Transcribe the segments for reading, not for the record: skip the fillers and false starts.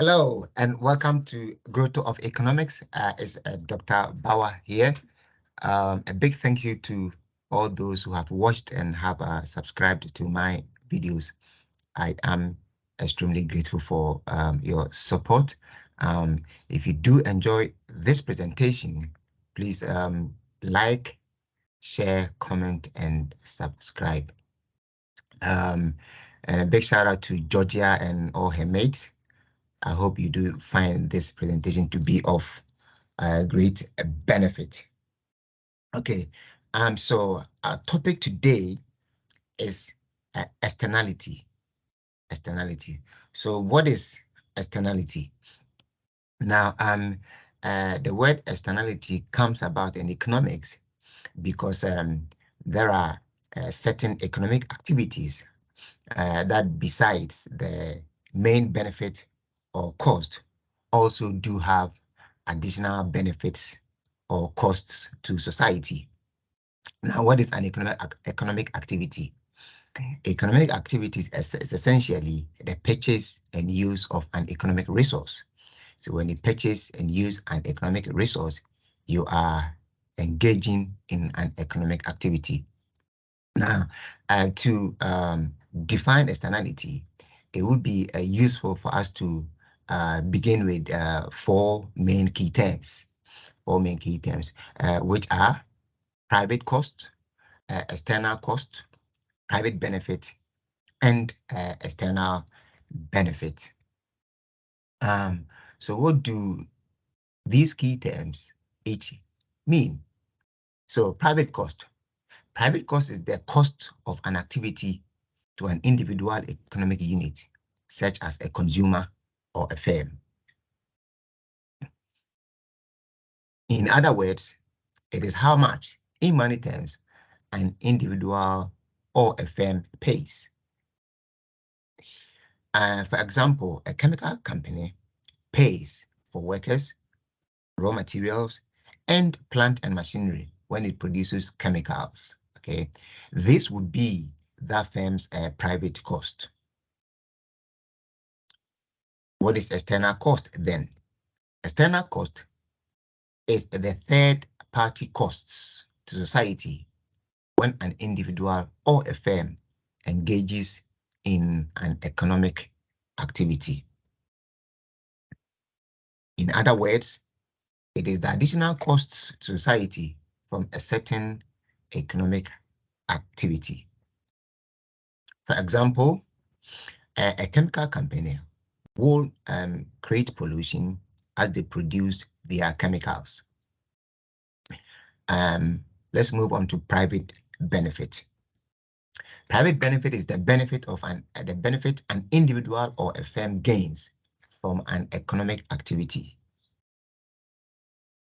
Hello and welcome to Growth of Economics. It's Dr. Bauer here. A big thank you to all those who have watched and have subscribed to my videos. I am extremely grateful for your support. If you do enjoy this presentation, please like, share, comment, and subscribe. And a big shout out to Georgia and all her mates. I hope you do find this presentation to be of great benefit. Okay, so our topic today is externality. Externality. So what is externality? Now, the word externality comes about in economics because there are certain economic activities that besides the main benefit or cost also do have additional benefits or costs to society. Now, what is an economic activity? Economic activities is essentially the purchase and use of an economic resource. So when you purchase and use an economic resource, you are engaging in an economic activity. Now, to define externality, it would be useful for us to begin with four main key terms, which are private cost, external cost, private benefit, and external benefit. So what do these key terms each mean? So private cost. Private cost is the cost of an activity to an individual economic unit, such as a consumer or a firm. In other words, it is how much, in money terms, an individual or a firm pays. For example, a chemical company pays for workers, raw materials, and plant and machinery when it produces chemicals. Okay, this would be that firm's private cost. What is external cost then? External cost is the third-party costs to society when an individual or a firm engages in an economic activity. In other words, it is the additional costs to society from a certain economic activity. For example, a chemical company will create pollution as they produce their chemicals. Let's move on to private benefit. Private benefit is the benefit of an individual or a firm gains from an economic activity.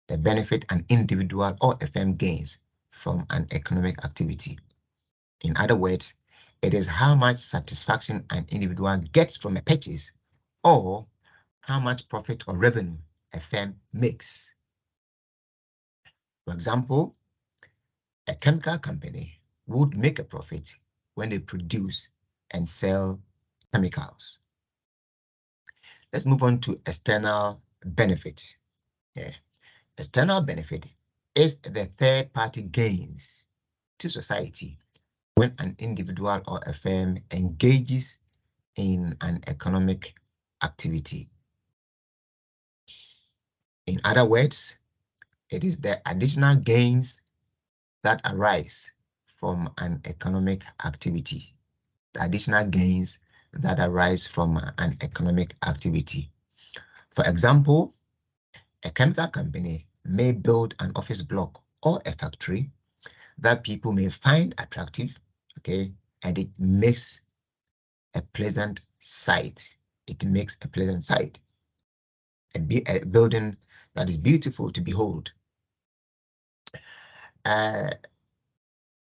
The benefit an individual or a firm gains from an economic activity. In other words, it is how much satisfaction an individual gets from a purchase or how much profit or revenue a firm makes. For example, a chemical company would make a profit when they produce and sell chemicals. Let's move on to external benefit. Yeah. External benefit is the third-party gains to society when an individual or a firm engages in an economic activity. In other words, it is the additional gains that arise from an economic activity. The additional gains that arise from an economic activity. For example, a chemical company may build an office block or a factory that people may find attractive, okay, and it makes a pleasant sight. It makes a pleasant sight. A building that is beautiful to behold.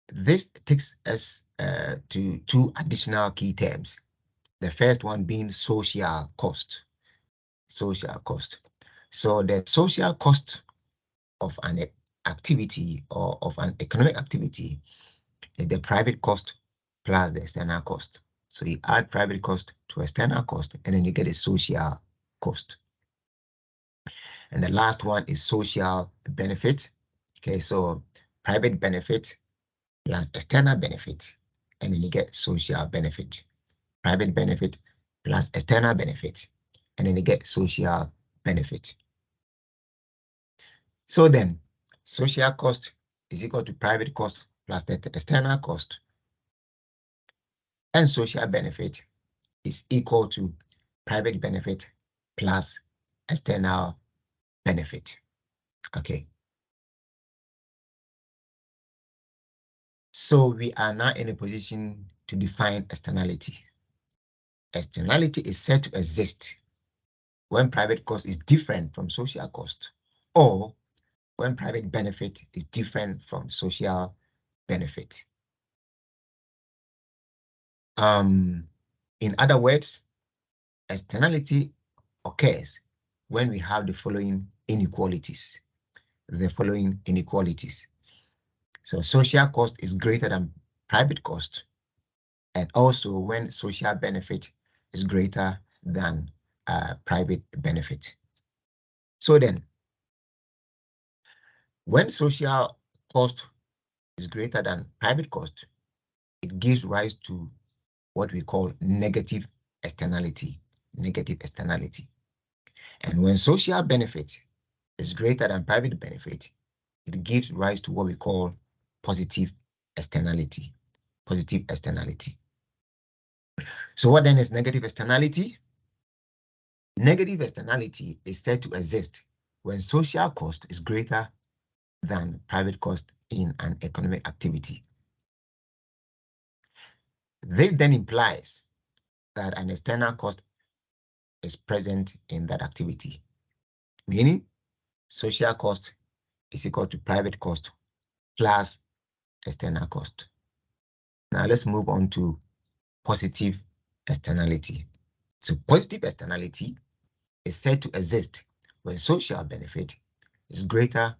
This takes us to two additional key terms. The first one being social cost. Social cost. So the social cost of an activity or of an economic activity is the private cost plus the external cost. So you add private cost to external cost and then you get a social cost. And the last one is social benefit. Okay, so private benefit plus external benefit, and then you get social benefit. Private benefit plus external benefit, and then you get social benefit. So then, social cost is equal to private cost plus the external cost, and social benefit is equal to private benefit plus external benefit. Okay. So we are now in a position to define externality. Externality is said to exist when private cost is different from social cost, or when private benefit is different from social benefit. In other words, externality occurs when we have the following inequalities. So social cost is greater than private cost, and also when social benefit is greater than private benefit. So then, when social cost is greater than private cost, it gives rise to what we call negative externality. And when social benefit is greater than private benefit, it gives rise to what we call positive externality. So what then is negative externality? Negative externality is said to exist when social cost is greater than private cost in an economic activity. This then implies that an external cost is present in that activity, meaning social cost is equal to private cost plus external cost. Now let's move on to positive externality. So positive externality is said to exist when social benefit is greater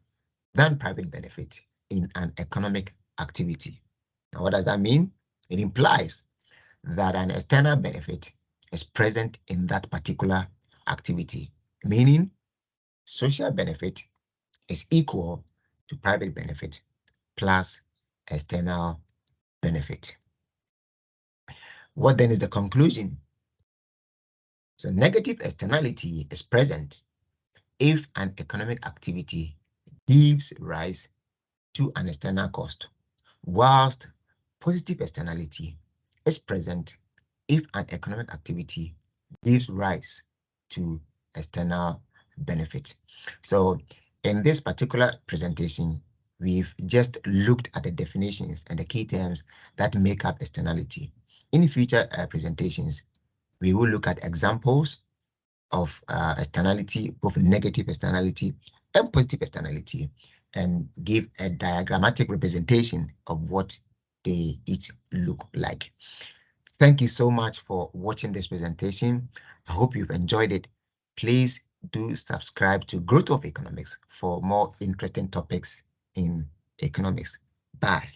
than private benefit in an economic activity. Now, what does that mean? It implies that an external benefit is present in that particular activity, meaning social benefit is equal to private benefit plus external benefit. What then is the conclusion? So negative externality is present if an economic activity gives rise to an external cost, whilst positive externality is present if an economic activity gives rise to external benefit. So in this particular presentation, we've just looked at the definitions and the key terms that make up externality. In future presentations, we will look at examples of externality, both negative externality and positive externality, and give a diagrammatic representation of what they each look like. Thank you so much for watching this presentation. I hope you've enjoyed it. Please do subscribe to Growth of Economics for more interesting topics in economics. Bye.